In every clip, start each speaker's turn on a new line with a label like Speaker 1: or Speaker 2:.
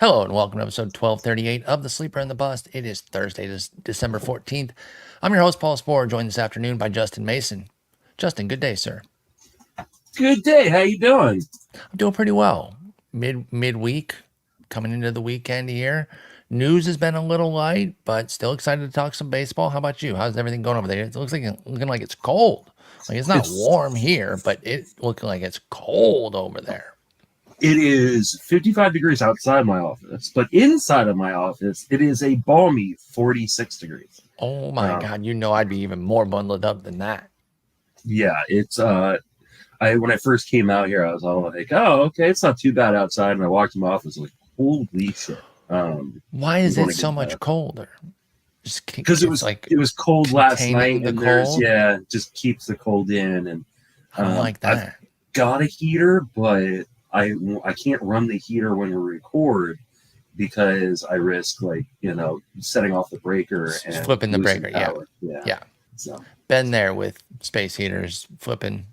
Speaker 1: Hello and welcome to episode 1238 of The Sleeper and the Bust. It is Thursday, December 14th. I'm your host, Paul Sporer, joined this afternoon by Justin Mason. Justin, good day, sir.
Speaker 2: Good day. How you doing?
Speaker 1: I'm doing pretty well. Midweek, coming into the weekend here. News has been a little light, but still excited to talk some baseball. How about you? How's everything going over there? It looks like looking like it's cold. Like it's not
Speaker 2: It's
Speaker 1: warm here, but it's looking like it's cold over there.
Speaker 2: it is 55 degrees outside my office, but inside of my office, it is a balmy 46 degrees.
Speaker 1: Oh my
Speaker 2: Um,
Speaker 1: God, you know I'd be even more bundled up than that.
Speaker 2: yeah, it's I when I first came out here, I was all like, "Oh, okay, it's not too bad outside." And I walked in my office like, "Holy shit!"
Speaker 1: Why
Speaker 2: I'm
Speaker 1: is
Speaker 2: going
Speaker 1: it
Speaker 2: to
Speaker 1: so
Speaker 2: get
Speaker 1: much
Speaker 2: that
Speaker 1: colder?
Speaker 2: because it
Speaker 1: It's
Speaker 2: was
Speaker 1: like
Speaker 2: it was cold last
Speaker 1: containing
Speaker 2: night,
Speaker 1: the
Speaker 2: and there's
Speaker 1: cold.
Speaker 2: just keeps the cold in, and
Speaker 1: I don't like
Speaker 2: I've
Speaker 1: that.
Speaker 2: got a heater, but I can't run the heater when we record because I risk setting off the breaker and
Speaker 1: Flipping the
Speaker 2: losing
Speaker 1: breaker. Yeah.
Speaker 2: power. Yeah.
Speaker 1: Yeah.
Speaker 2: So
Speaker 1: Been there with space heaters, flipping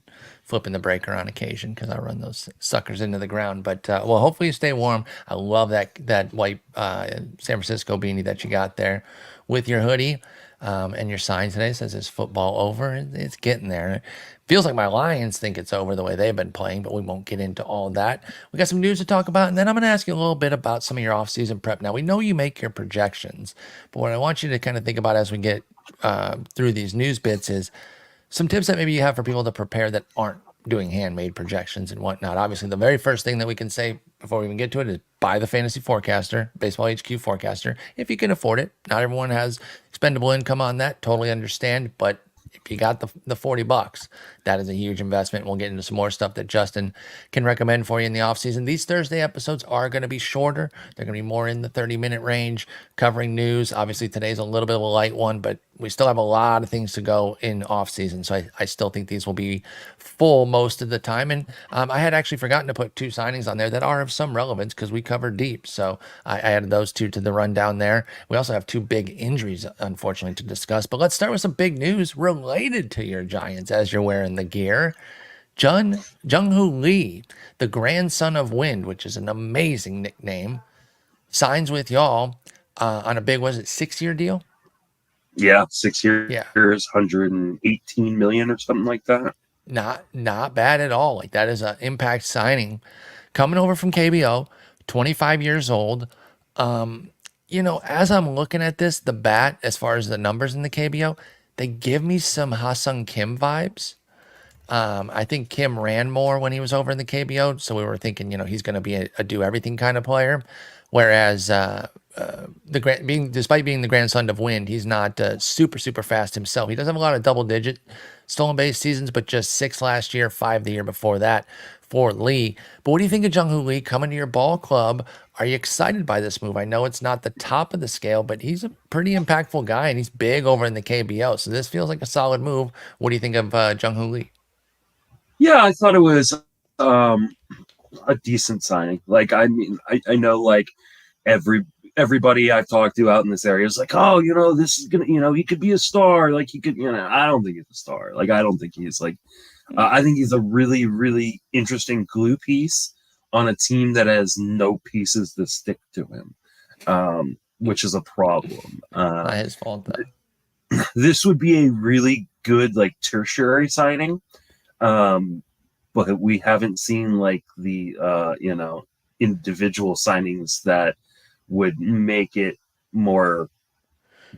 Speaker 1: the breaker on occasion because I run those suckers into the ground. But well, hopefully you stay warm. I love that white San Francisco beanie that you got there with your hoodie. And your sign today says it's football over. It's getting there. It feels like my Lions think it's over the way they've been playing, but we won't get into all that. We got some news to talk about, and then I'm going to ask you a little bit about some of your off-season prep. Now, we know you make your projections, but what I want you to kind of think about as we get through these news bits is some tips that maybe you have for people to prepare that aren't doing handmade projections and whatnot. Obviously, the very first thing that we can say before we even get to it is buy the fantasy forecaster, Baseball HQ forecaster, if you can afford it. Not everyone has expendable income on that. Totally understand, but if you got the $40, that is a huge investment. We'll get into some more stuff that Justin can recommend for you in the off season. These Thursday episodes are going to be shorter. They're going to be more in the 30-minute range, covering news. Obviously, today's a little bit of a light one, but we still have a lot of things to go in off season. So I still think these will be full most of the time. And I had actually forgotten to put two signings on there that are of some relevance because we covered deep. So I added those two to the rundown there. We also have two big injuries, unfortunately, to discuss. But let's start with some big news related to your Giants as you're wearing the gear. Jung-Hoo Lee, the grandson of Wind, which is an amazing nickname, signs with y'all on a big, was it 6-year deal?
Speaker 2: yeah, 6 years,
Speaker 1: Yeah,
Speaker 2: 118 million or something like that.
Speaker 1: not bad at all. Like that is an impact signing coming over from KBO, 25 years old. As I'm looking at this, the bat, as far as the numbers in the KBO, they give me some Ha-Sung Kim vibes. I think Kim ran more when he was over in the KBO, so we were thinking, he's going to be a do everything kind of player. Whereas despite being the grandson of Wind, he's not super fast himself. He doesn't have a lot of double digit stolen base seasons, but just 6 last year, 5 the year before that for Lee. But what do you think of Jung-Hoo Lee coming to your ball club? Are you excited by this move? I know it's not the top of the scale, but he's a pretty impactful guy and he's big over in the KBO. So this feels like a solid move. What do you think of Jung-Hoo Lee?
Speaker 2: Yeah, I thought it was um, a decent signing. Like, I mean, I know like every everybody I've talked to out in this area is like, oh, this is gonna, he could be a star. Like, he could, I don't think he's a star. Like, I don't think he's like, I think he's a really, really interesting glue piece on a team that has no pieces to stick to him, which is a problem.
Speaker 1: Not his fault though.
Speaker 2: This would be a really good like tertiary signing, um, but we haven't seen like the individual signings that would make it more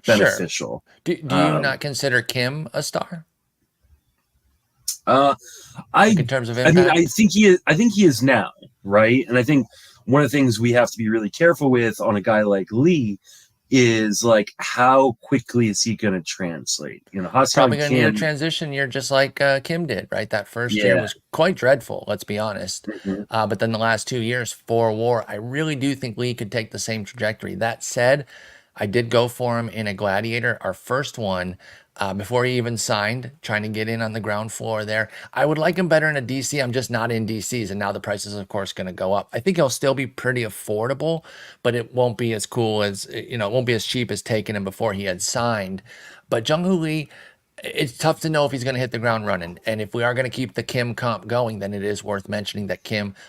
Speaker 1: Sure.
Speaker 2: beneficial.
Speaker 1: Do you
Speaker 2: Um,
Speaker 1: not consider Kim a star?
Speaker 2: uh,
Speaker 1: Like
Speaker 2: I
Speaker 1: in terms of
Speaker 2: I mean I
Speaker 1: impact?
Speaker 2: think he is. I think he is now, right? And I think one of the things we have to be really careful with on a guy like Lee is like how quickly is he going to translate?
Speaker 1: Probably
Speaker 2: Hassan
Speaker 1: going to need a
Speaker 2: Kim,
Speaker 1: transition year just like Kim did, right? That first year
Speaker 2: yeah.
Speaker 1: was quite dreadful, let's be honest.
Speaker 2: Mhm.
Speaker 1: But then the last 2 years for WAR, I really do think Lee could take the same trajectory. That said, I did go for him in a Gladiator, our first one, before he even signed, trying to get in on the ground floor there. I would like him better in a DC. I'm just not in DCs, and now the price is, of course, going to go up. I think he'll still be pretty affordable, but it won't be as cool as, it won't be as cheap as taking him before he had signed. But Jung Hoo Lee, It's tough to know if he's going to hit the ground running. And if we are going to keep the Kim comp going, then it is worth mentioning that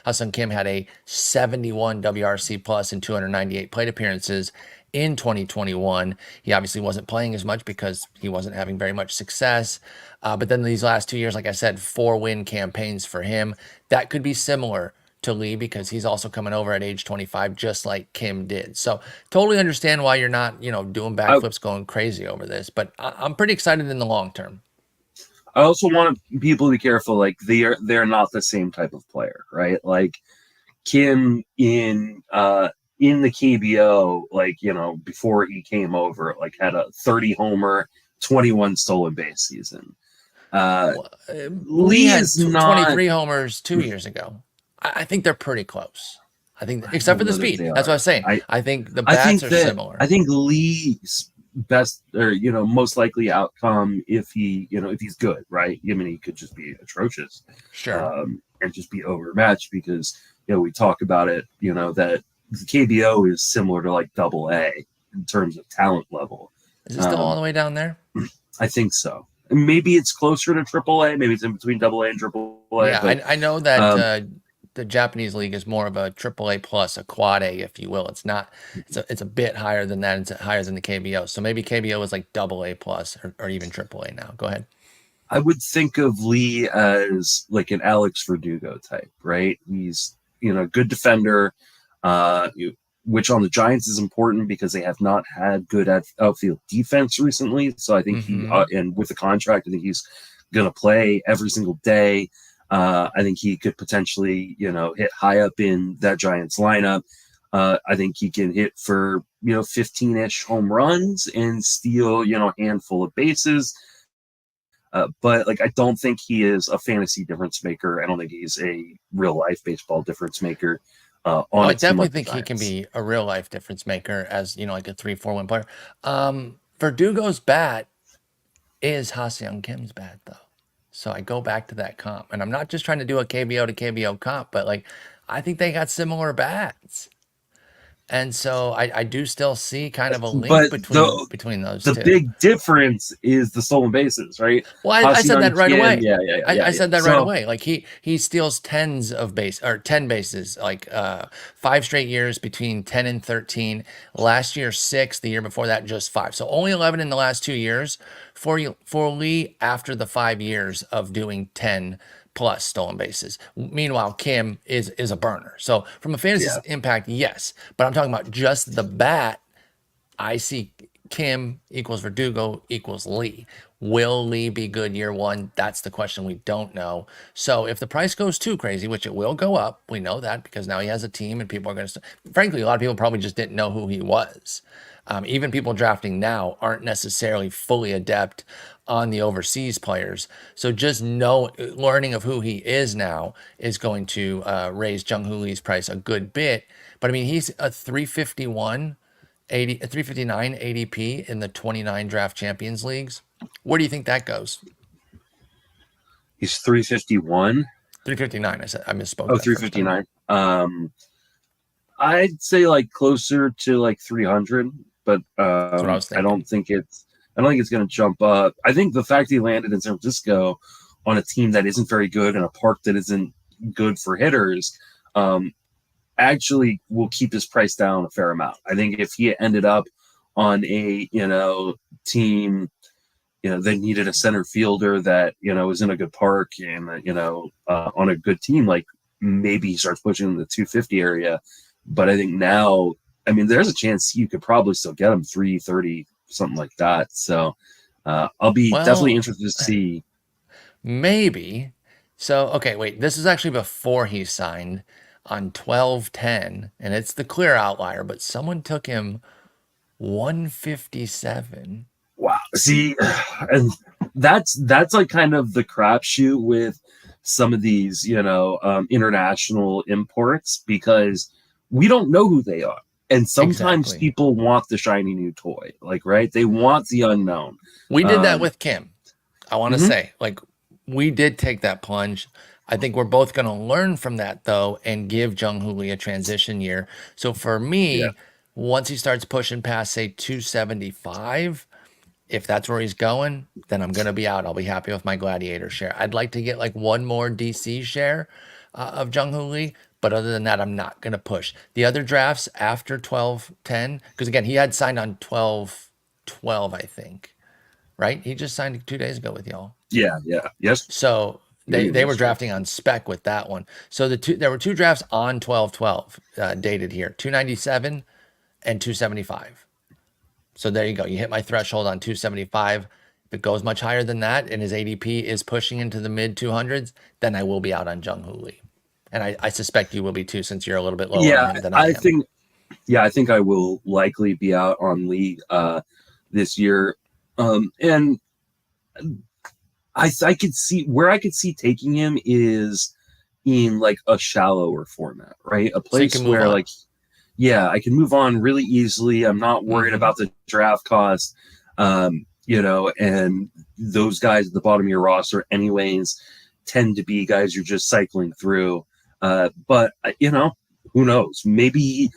Speaker 1: Hassan Kim had a 71 WRC plus and 298 plate appearances in 2021. He obviously wasn't playing as much because he wasn't having very much success. But then these last 2 years, like I said, 4-win campaigns for him. That could be similar to Lee because he's also coming over at age 25, just like Kim did. So totally understand why you're not, doing
Speaker 2: I,
Speaker 1: backflips, going crazy over this. But I'm pretty excited in the long term.
Speaker 2: I also want people to be careful. Like they're not the same type of player, right? Like Kim in the KBO, like before he came over, like had a 30 homer, 21 stolen base season. Uh,
Speaker 1: Well, Lee
Speaker 2: Lee
Speaker 1: had
Speaker 2: is not.
Speaker 1: 23 homers 2 years ago. I think they're pretty close. I think,
Speaker 2: I
Speaker 1: except for
Speaker 2: don't
Speaker 1: the
Speaker 2: know that
Speaker 1: speed.
Speaker 2: they
Speaker 1: That's what I
Speaker 2: are.
Speaker 1: was saying.
Speaker 2: I
Speaker 1: I think the
Speaker 2: I
Speaker 1: bats
Speaker 2: think
Speaker 1: are
Speaker 2: that
Speaker 1: similar.
Speaker 2: I think Lee's best or most likely outcome if if he's good, right? I mean, he could just be atrocious,
Speaker 1: Sure.
Speaker 2: and just be overmatched because we talk about it, that the KBO is similar to like Double A in terms of talent level.
Speaker 1: Is it still all
Speaker 2: Um,
Speaker 1: the way down there?
Speaker 2: I think so. Maybe it's closer to Triple A. Maybe it's in between Double A and Triple A.
Speaker 1: Yeah,
Speaker 2: But
Speaker 1: I know that
Speaker 2: um,
Speaker 1: the Japanese league is more of a triple A plus, a quad A, if you will. It's not. It's a bit higher than that. It's higher than the KBO. So maybe KBO is like double A plus or even triple A now. Go ahead.
Speaker 2: I would think of Lee as like an Alex Verdugo type, right? He's good defender, which on the Giants is important because they have not had good outfield defense recently. So I think he
Speaker 1: Mm-hmm.
Speaker 2: and with the contract, I think he's going to play every single day. I think he could potentially hit high up in that Giants lineup. I think he can hit for 15-ish home runs and steal a handful of bases. But like, I don't think he is a fantasy difference maker. I don't think he's a real life baseball difference maker
Speaker 1: Oh,
Speaker 2: on
Speaker 1: I
Speaker 2: a team
Speaker 1: definitely
Speaker 2: like the
Speaker 1: think he can
Speaker 2: Giants.
Speaker 1: be a real life difference maker as, like a 3-4 win player. Verdugo's bat is Ha-Seong Kim's bat though. So I go back to that comp. And I'm not just trying to do a KBO to KBO comp, but like I think they got similar bats. And so I do still see kind of a link
Speaker 2: But
Speaker 1: between those
Speaker 2: the
Speaker 1: two.
Speaker 2: big difference is the stolen bases, right?
Speaker 1: Well, I said
Speaker 2: Hacian
Speaker 1: that right
Speaker 2: Kim,
Speaker 1: away.
Speaker 2: yeah, yeah, yeah,
Speaker 1: I,
Speaker 2: yeah,
Speaker 1: I
Speaker 2: yeah.
Speaker 1: said that right
Speaker 2: So
Speaker 1: away. Like he steals tens of base or 10 bases, like 5 straight years between 10 and 13. Last year 6, the year before that just 5. So only 11 in the last 2 years for Lee after the 5 years of doing 10 plus stolen bases. Meanwhile, Kim is a burner. So from a fantasy
Speaker 2: yeah,
Speaker 1: impact, yes, but I'm talking about just the bat. I see Kim equals Verdugo equals Lee. Will Lee be good year one? That's the question we don't know. So if the price goes too crazy, which it will go up, we know that because now he has a team and people are going to. Frankly, a lot of people probably just didn't know who he was. Even people drafting now aren't necessarily fully adept on the overseas players. So just learning of who he is now is going to raise Jung Hoo Lee's price a good bit. But I mean, he's a 351 359 ADP in the 29 draft champions leagues. Where do you think that goes?
Speaker 2: he's 351.
Speaker 1: 359. I said I misspoke
Speaker 2: Oh,
Speaker 1: that first time.
Speaker 2: 359. I'd say like closer to like 300, but
Speaker 1: That's what I was thinking.
Speaker 2: I don't think it's going to jump up. I think the fact he landed in San Francisco on a team that isn't very good and a park that isn't good for hitters, um, actually will keep his price down a fair amount. I think if he ended up on a team they needed a center fielder that was in a good park and on a good team, like maybe he starts pushing in the 250 area. But I think now, I mean, there's a chance you could probably still get him 330, something like that. So I'll be definitely
Speaker 1: Well,
Speaker 2: interested to see.
Speaker 1: maybe. So, okay, wait. This is actually before he signed on 12/10, and it's the clear outlier, but someone took him 157.
Speaker 2: Wow, see, and that's like kind of the crapshoot with some of these international imports because we don't know who they are. And sometimes
Speaker 1: Exactly.
Speaker 2: people want the shiny new toy, like, right? They want the unknown.
Speaker 1: We did that
Speaker 2: Um,
Speaker 1: with Kim. I want to
Speaker 2: mhm,
Speaker 1: say, like, we did take that plunge. I think we're both going to learn from that, though, and give Jung Hoo Lee a transition year. So for
Speaker 2: yeah,
Speaker 1: me, once he starts pushing past, say, 275, if that's where he's going, then I'm going to be out. I'll be happy with my Gladiator share. I'd like to get like one more DC share of Jung Hoo Lee, but other than that, I'm not going to push. The other drafts after 12-10, because again, he had signed on 12-12, I think, right? He just signed 2 days ago with y'all.
Speaker 2: Yeah, yeah. Yes.
Speaker 1: So
Speaker 2: Maybe
Speaker 1: they were
Speaker 2: yesterday.
Speaker 1: drafting on spec with that one. So there were two drafts on 12-12 dated here, 297 and 275. So there you go. You hit my threshold on 275. If it goes much higher than that and his ADP is pushing into the mid 200s, then I will be out on Jung Hoo Lee. And I suspect you will be too, since you're a little bit lower on
Speaker 2: Yeah,
Speaker 1: him than I
Speaker 2: I
Speaker 1: am.
Speaker 2: think I think I will likely be out on Lee this year. And I could see where I could see taking him is in like a shallower format, right? A
Speaker 1: So you can
Speaker 2: place
Speaker 1: move
Speaker 2: where
Speaker 1: on.
Speaker 2: like, yeah, I can move on really easily. I'm not worried
Speaker 1: Mm-hmm.
Speaker 2: about the draft cost. And those guys at the bottom of your roster anyways tend to be guys you're just cycling through. But who knows? Maybe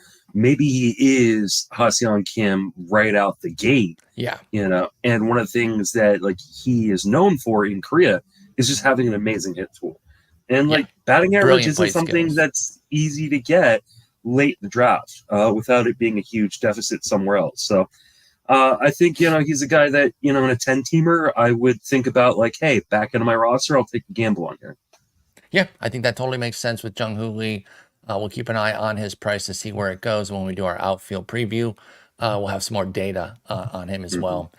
Speaker 2: he is Ha-Seong Kim right out the gate.
Speaker 1: Yeah.
Speaker 2: And one of the things that like he is known for in Korea is just having an amazing hit tool. And
Speaker 1: Yeah.
Speaker 2: like batting average
Speaker 1: Brilliant
Speaker 2: isn't
Speaker 1: play
Speaker 2: something
Speaker 1: skills.
Speaker 2: that's easy to get late in the draft without it being a huge deficit somewhere else. So I think he's a guy that in a 10-teamer I would think about like, hey, back into my roster, I'll take a gamble on here.
Speaker 1: Yeah, I think that totally makes sense with Jung Hoo Lee. We'll keep an eye on his price to see where it goes when we do our outfield preview. We'll have some more data on him as
Speaker 2: Mm-hmm.
Speaker 1: well.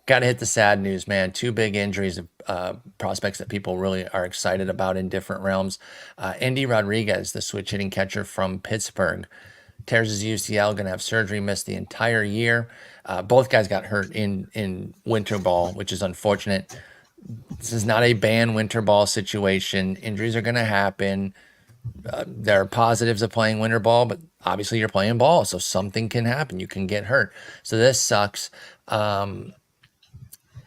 Speaker 1: Got to hit the sad news, man. Two big injuries of prospects that people really are excited about in different realms. Andy Rodriguez, the switch hitting catcher from Pittsburgh, tears his UCL, going to have surgery, missed the entire year. Both guys got hurt in winter ball, which is unfortunate. This is not a ban winter ball situation. Injuries are going to happen. There are positives of playing winter ball, but obviously you're playing ball, so something can happen. You can get hurt. So this sucks.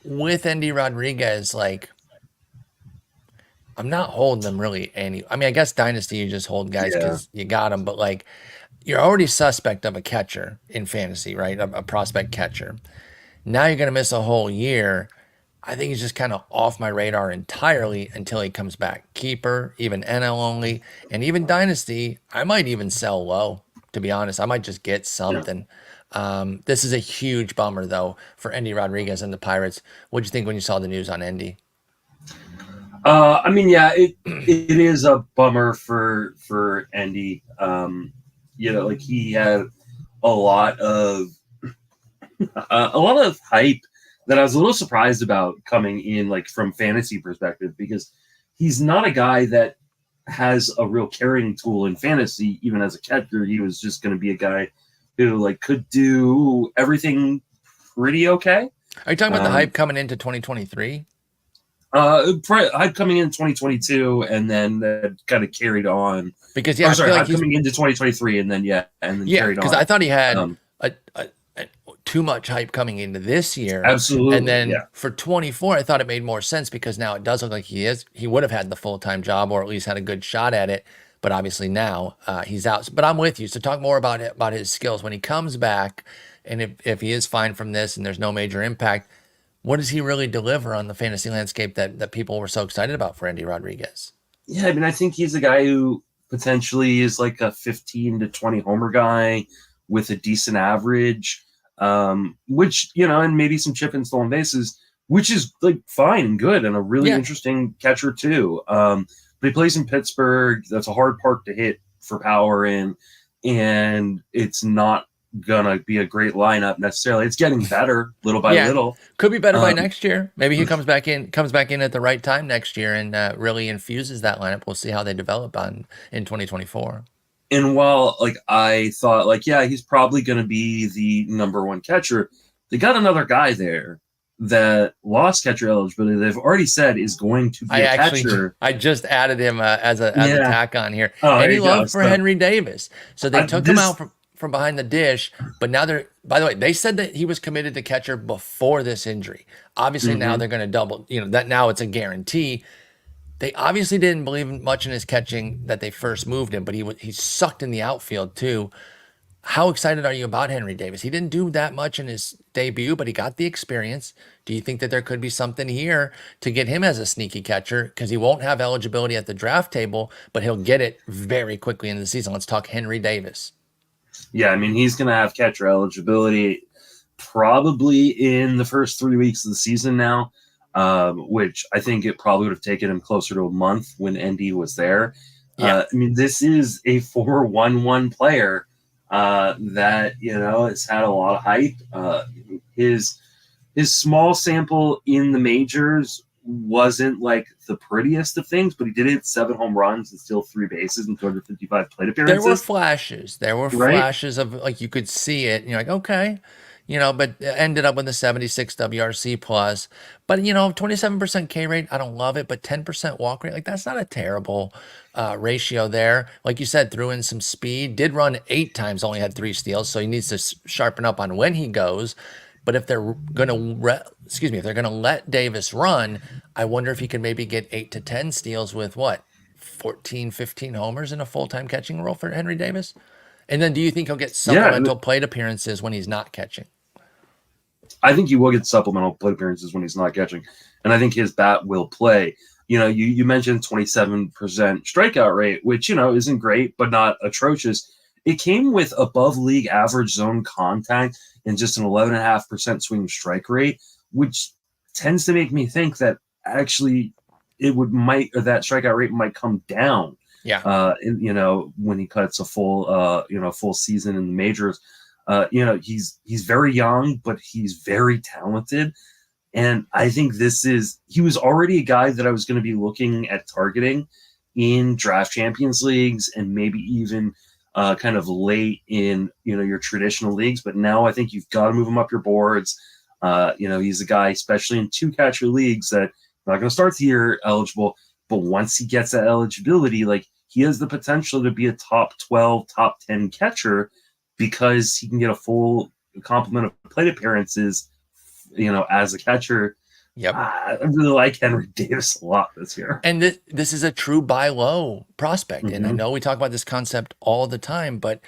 Speaker 1: With Andy Rodriguez, like, I'm not holding them really any. I mean, I guess Dynasty, you just hold guys
Speaker 2: Yeah.
Speaker 1: because you got them, but like, you're already suspect of a catcher in fantasy, right? A prospect catcher. Now you're going to miss a whole year. I think he's just kind of off my radar entirely until he comes back. Keeper, even NL only, and even Dynasty, I might even sell low, to be honest. I might just get
Speaker 2: Yeah.
Speaker 1: something. This is a huge bummer, though, for Endy Rodriguez and the Pirates. What'd you think when you saw the news on Endy?
Speaker 2: I mean, yeah, it is a bummer for Andy. Like he had a lot of hype that I was a little surprised about coming in, like from fantasy perspective, because he's not a guy that has a real carrying tool in fantasy. Even as a catcher, he was just going to be a guy who like could do everything pretty okay.
Speaker 1: Are you talking about the
Speaker 2: Um,
Speaker 1: hype coming into 2023?
Speaker 2: Hype coming in 2022, and then that kind of carried on.
Speaker 1: Because yeah,
Speaker 2: Or
Speaker 1: I
Speaker 2: sorry,
Speaker 1: feel like
Speaker 2: hype
Speaker 1: he's
Speaker 2: coming into 2023, and then
Speaker 1: yeah.
Speaker 2: carried
Speaker 1: Because
Speaker 2: on.
Speaker 1: I thought he had
Speaker 2: Um,
Speaker 1: a too much hype coming into this year, and
Speaker 2: Absolutely,
Speaker 1: then
Speaker 2: yeah,
Speaker 1: for 24, I thought it made more sense because now it does look like he would have had the full time job or at least had a good shot at it. But obviously now he's out. But I'm with you. So talk more about it, about his skills when he comes back, and if he is fine from this and there's no major impact. What does he really deliver on the fantasy landscape that people were so excited about for Andy Rodriguez?
Speaker 2: yeah. I mean, I think he's a guy who potentially is like a 15 to 20 homer guy with a decent average, which and maybe some chip and stolen bases, which is like fine and good, and a really
Speaker 1: Yeah,
Speaker 2: interesting catcher too. But he plays in Pittsburgh. That's a hard park to hit for power in, and it's not gonna be a great lineup necessarily. It's getting better little by
Speaker 1: yeah.
Speaker 2: little.
Speaker 1: Could be better by
Speaker 2: Um,
Speaker 1: next year. Maybe he comes back in at the right time next year and really infuses that lineup. We'll see how they develop in 2024.
Speaker 2: and while like I thought like yeah he's probably going to be the number one catcher, they got another guy there that lost catcher eligibility. They've already said is going to be
Speaker 1: I
Speaker 2: a
Speaker 1: actually
Speaker 2: catcher.
Speaker 1: I just added him as a
Speaker 2: Yeah.
Speaker 1: tack on here.
Speaker 2: Oh, there
Speaker 1: Any
Speaker 2: you go.
Speaker 1: love for
Speaker 2: So
Speaker 1: Henry Davis? So they took him out
Speaker 2: this
Speaker 1: from behind the dish, but now they're, by the way, they said that he was committed to catcher before this injury. Obviously now
Speaker 2: mhm.
Speaker 1: they're going to double, that now it's a guarantee. They obviously didn't believe much in his catching that they first moved him, but he sucked in the outfield too. How excited are you about Henry Davis? He didn't do that much in his debut, but he got the experience. Do you think that there could be something here to get him as a sneaky catcher? Because he won't have eligibility at the draft table, but he'll get it very quickly in the season. Let's talk Henry Davis.
Speaker 2: Yeah, I mean, he's going to have catcher eligibility probably in the first 3 weeks of the season now, which I think it probably would have taken him closer to a month when ND was there.
Speaker 1: Yeah.
Speaker 2: I mean, this is a 4.11 player that has had a lot of hype. His his small sample in the majors wasn't like the prettiest of things, but he did hit 7 home runs and steal 3 bases and 255 plate
Speaker 1: There were
Speaker 2: appearances.
Speaker 1: flashes. There were
Speaker 2: Right?
Speaker 1: flashes of like you could see it. And you're like, okay, but ended up with a 76 WRC plus. But 27% K rate, I don't love it, but 10% walk rate, like that's not a terrible ratio there. Like you said, threw in some speed. Did run 8 times, only had 3 steals, so he needs to sharpen up on when he goes. But if they're if they're gonna let Davis run, I wonder if he could maybe get 8 to 10 steals with what 14, 15 homers in a full time catching role for Henry Davis. And then do you think he'll get
Speaker 2: Yeah,
Speaker 1: supplemental plate appearances when he's not catching?
Speaker 2: I think he will get supplemental plate appearances when he's not catching, and I think his bat will play. You mentioned 27% strikeout rate, which isn't great, but not atrocious. It came with above league average zone contact and just an 11.5% swing strike rate, which tends to make me think that actually that strikeout rate might come down.
Speaker 1: Yeah.
Speaker 2: When he cuts a full season in the majors. He's very young, but he's very talented. And I think he was already a guy that I was going to be looking at targeting in draft champions leagues and maybe even kind of late in, your traditional leagues. But now I think you've got to move him up your boards. He's a guy, especially in 2 catcher leagues, that not going to start the year eligible, but once he gets that eligibility, like he has the potential to be a top 12, top 10 catcher because he can get a full complement of plate appearances, as a catcher.
Speaker 1: Yep.
Speaker 2: I really like Henry Davis a lot this year.
Speaker 1: And this is a true buy low prospect. And I
Speaker 2: Mm-hmm.
Speaker 1: know we talk about this concept all the time, but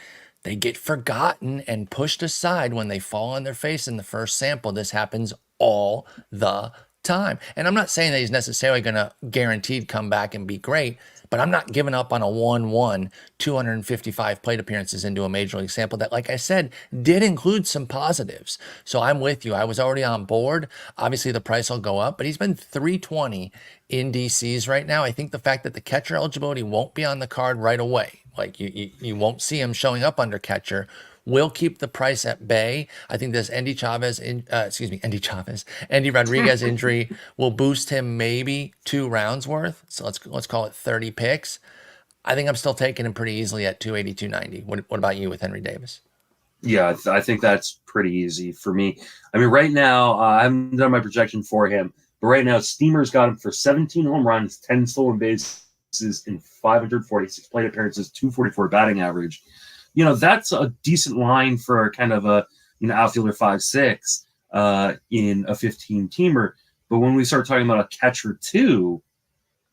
Speaker 1: they get forgotten and pushed aside when they fall on their face in the first sample. This happens all the time. And I'm not saying that he's necessarily going to guaranteed come back and be great, but I'm not giving up on a 1-1, 255 plate appearances into a major league sample that, like I said, did include some positives. So I'm with you. I was already on board. Obviously, the price will go up, but he's been 320 in DCs right now. I think the fact that the catcher eligibility won't be on the card right away, like you won't see him showing up under catcher, will keep the price at bay. I think this Andy Rodriguez injury will boost him maybe 2 rounds worth. So let's call it 30 picks. I think I'm still taking him pretty easily at 280, 290. What about you with Henry Davis?
Speaker 2: Yeah, I think that's pretty easy for me. I mean, right now, I haven't done my projection for him, but right now, Steamer's got him for 17 home runs, 10 stolen bases, in 546 plate appearances, 244 batting average. That's a decent line for kind of a outfielder 5'6" in a 15-teamer. But when we start talking about a catcher too,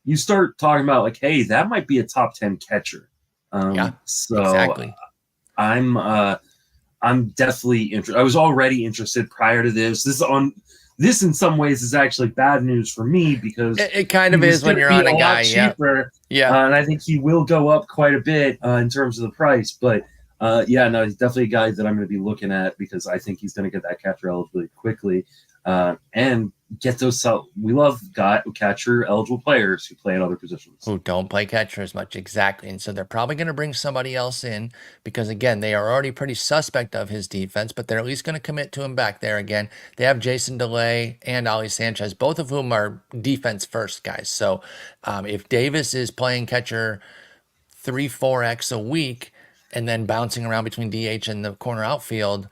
Speaker 2: you start talking about like, hey, that might be a top 10 catcher.
Speaker 1: Yeah,
Speaker 2: So
Speaker 1: exactly.
Speaker 2: I'm definitely interested. I was already interested prior to this. This in some ways is actually bad news for me because
Speaker 1: It kind of is when you're on a guy. Yeah.
Speaker 2: cheaper.
Speaker 1: Yeah.
Speaker 2: And I think he will go up quite a bit in terms of the price. But no, he's definitely a guy that I'm going to be looking at because I think he's going to get that catcher eligibility quickly and get those. We love catcher eligible players who play at other positions.
Speaker 1: Who don't play catcher as much. Exactly. And so they're probably going to bring somebody else in because, again, they are already pretty suspect of his defense, but they're at least going to commit to him back there again. They have Jason DeLay and Ali Sanchez, both of whom are defense first guys. So if Davis is playing catcher 3-4x a week and then bouncing around between DH and the corner outfield,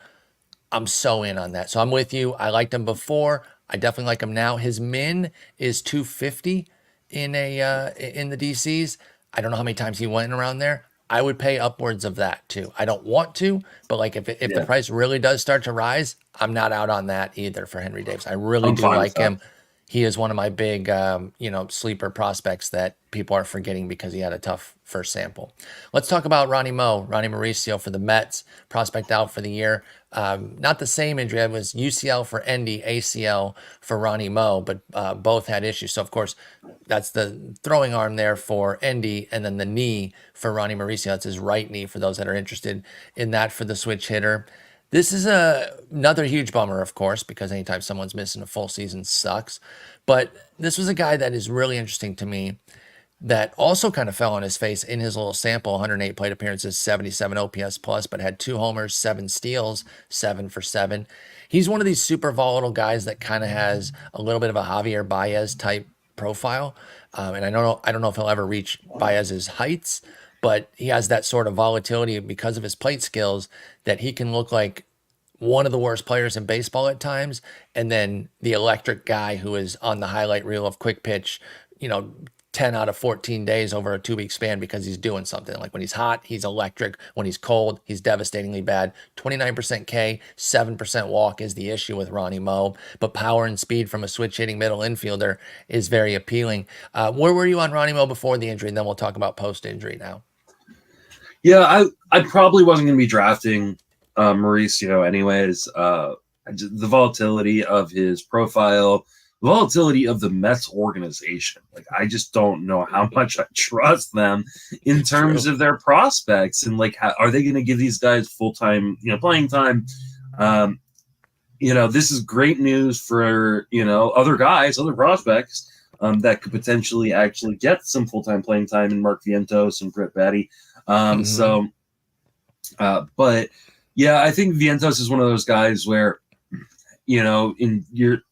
Speaker 1: I'm so in on that. So I'm with you. I liked him before. I definitely like him now. His min is 250 in the DCs. I don't know how many times he went around there. I would pay upwards of that too. I don't want to, but like if the price really does start to rise, I'm not out on that either for Henry Davis. I really
Speaker 2: I'm
Speaker 1: do
Speaker 2: fine with
Speaker 1: like
Speaker 2: that.
Speaker 1: him. he is one of my big, sleeper prospects that people are forgetting because he had a tough first sample. Let's talk about Ronnie Mauricio for the Mets, prospect out for the year. Not the same injury. It was UCL for Endy, ACL for Ronnie Mo, but both had issues. So, of course, that's the throwing arm there for Endy, and then the knee for Ronnie Mauricio. That's his right knee for those that are interested in that for the switch hitter. This is another huge bummer, of course, because anytime someone's missing a full season sucks. But this was a guy that is really interesting to me that also kind of fell on his face in his little sample. 108 plate appearances, 77 OPS plus, but had 2 homers, 7 steals, 7 for 7. He's one of these super volatile guys that kind of has a little bit of a Javier Baez type profile. And I don't know if he'll ever reach Baez's heights, but he has that sort of volatility because of his plate skills that he can look like one of the worst players in baseball at times, and then the electric guy who is on the highlight reel of quick pitch, 10 out of 14 days over a 2-week span because he's doing something. Like when he's hot, he's electric. When he's cold, he's devastatingly bad. 29% K, 7% walk is the issue with Ronnie Mo, but power and speed from a switch hitting middle infielder is very appealing. Where were you on Ronnie Mo before the injury? And then we'll talk about post injury now.
Speaker 2: Yeah, I probably wasn't going to be drafting Mauricio anyways. The volatility of his profile, the volatility of the Mets organization. Like, I just don't know how much I trust them in terms of their prospects, and like, are they going to give these guys full-time, playing time? This is great news for, other guys, other prospects that could potentially actually get some full-time playing time in Mark Vientos and Brett Batty. But yeah, I think Vientos is one of those guys where, you're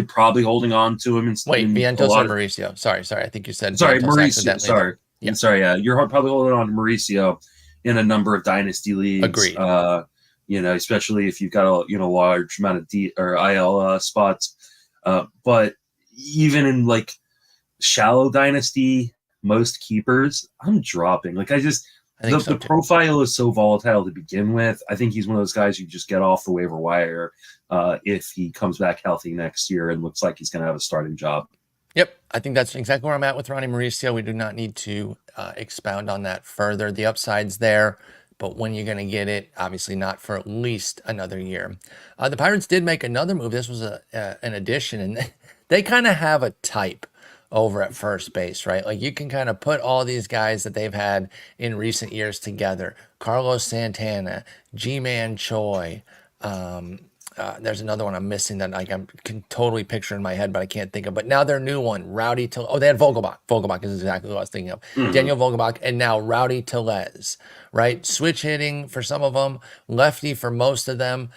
Speaker 2: probably holding on to him.
Speaker 1: Wait, Vientos or Mauricio? Sorry. I think you said
Speaker 2: sorry,
Speaker 1: Vientos
Speaker 2: Mauricio. Sorry. Yeah. Sorry. Yeah. You're probably holding on to Mauricio in a number of dynasty leagues.
Speaker 1: Agreed.
Speaker 2: Especially if you've got a large amount of D or IL spots. But even in like shallow dynasty, most keepers, I'm dropping. Like, the profile is so volatile to begin with. I think he's one of those guys you just get off the waiver wire if he comes back healthy next year and looks like he's going to have a starting job.
Speaker 1: Yep, I think that's exactly where I'm at with Ronnie Mauricio. We do not need to expound on that further. The upside's there, but when you're going to get it, obviously not for at least another year. The Pirates did make another move. This was an addition, and they kind of have a type over at first base, right? Like, you can kind of put all these guys that they've had in recent years together. Carlos Santana, G-Man Choi. There's another one I'm missing that I can totally picture in my head, but I can't think of. But now their new one, Rowdy Tellez. Oh, they had Vogelbach. Vogelbach is exactly what I was thinking of. Mm-hmm. Daniel Vogelbach, and now Rowdy Tellez, right? Switch hitting for some of them, lefty for most of them.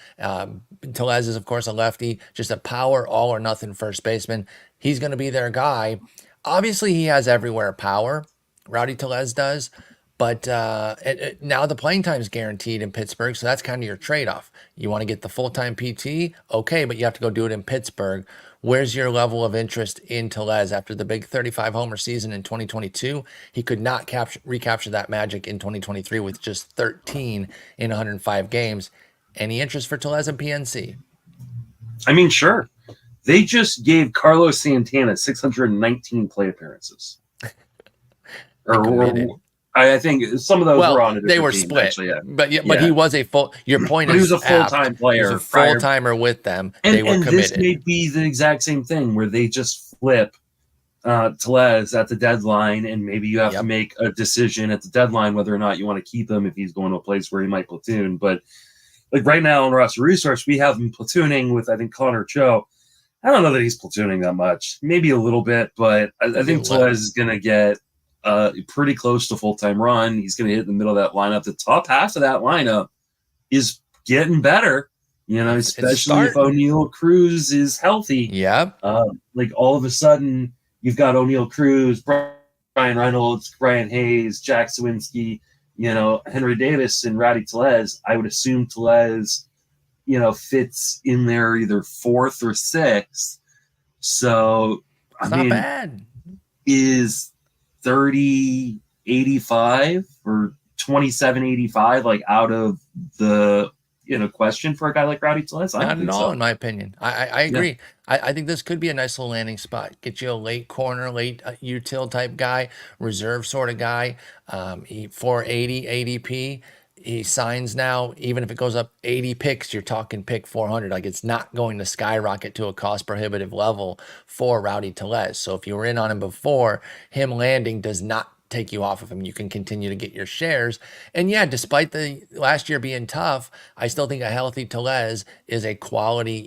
Speaker 1: Tellez is, of course, a lefty, just a power all or nothing first baseman. He's going to be their guy. Obviously, he has everywhere power. Rowdy Tellez does. But now the playing time is guaranteed in Pittsburgh, so that's kind of your trade-off. You want to get the full-time PT? Okay, but you have to go do it in Pittsburgh. Where's your level of interest in Tellez after the big 35-homer season in 2022? He could not recapture that magic in 2023 with just 13 in 105 games. Any interest for Tellez and PNC?
Speaker 2: I mean, sure. They just gave Carlos Santana 619 play appearances. I think some of those were on a different
Speaker 1: they were
Speaker 2: team,
Speaker 1: split,
Speaker 2: actually, yeah.
Speaker 1: But he was a full. Your point is,
Speaker 2: he was a full-time player.
Speaker 1: He was a full-timer with them. They were committed.
Speaker 2: This may be the exact same thing where they just flip Tellez at the deadline, and maybe you have to make a decision at the deadline whether or not you want to keep him if he's going to a place where he might platoon. But like right now on Roster Resource, we have him platooning with, I think, Connor Cho. I don't know that he's platooning that much, maybe a little bit, but I think Tellez is going to get pretty close to full-time run. He's going to hit in the middle of that lineup. The top half of that lineup is getting better, especially if O'Neal Cruz is healthy.
Speaker 1: Yeah.
Speaker 2: Like, all of a sudden, you've got O'Neal Cruz, Brian Reynolds, Brian Hayes, Jack Sawinski, Henry Davis, and Rowdy Tellez. I would assume Tellez, fits in there either 4th or 6th. So,
Speaker 1: it's not bad.
Speaker 2: Is 30-85 or 27-85, like, out of the question for a guy like Rowdy Tellez? I don't
Speaker 1: Not at
Speaker 2: think
Speaker 1: all,
Speaker 2: so.
Speaker 1: in my opinion. I
Speaker 2: Yeah.
Speaker 1: agree. I think this could be a nice little landing spot. Get you a late corner, late util type guy, reserve sort of guy. 480 ADP. He signs now, even if it goes up 80 picks, you're talking pick 400. Like it's not going to skyrocket to a cost prohibitive level for Rowdy Tellez. So if you were in on him before, him landing does not take you off of him. You can continue to get your shares. And yeah, despite the last year being tough, I still think a healthy Tellez is a quality,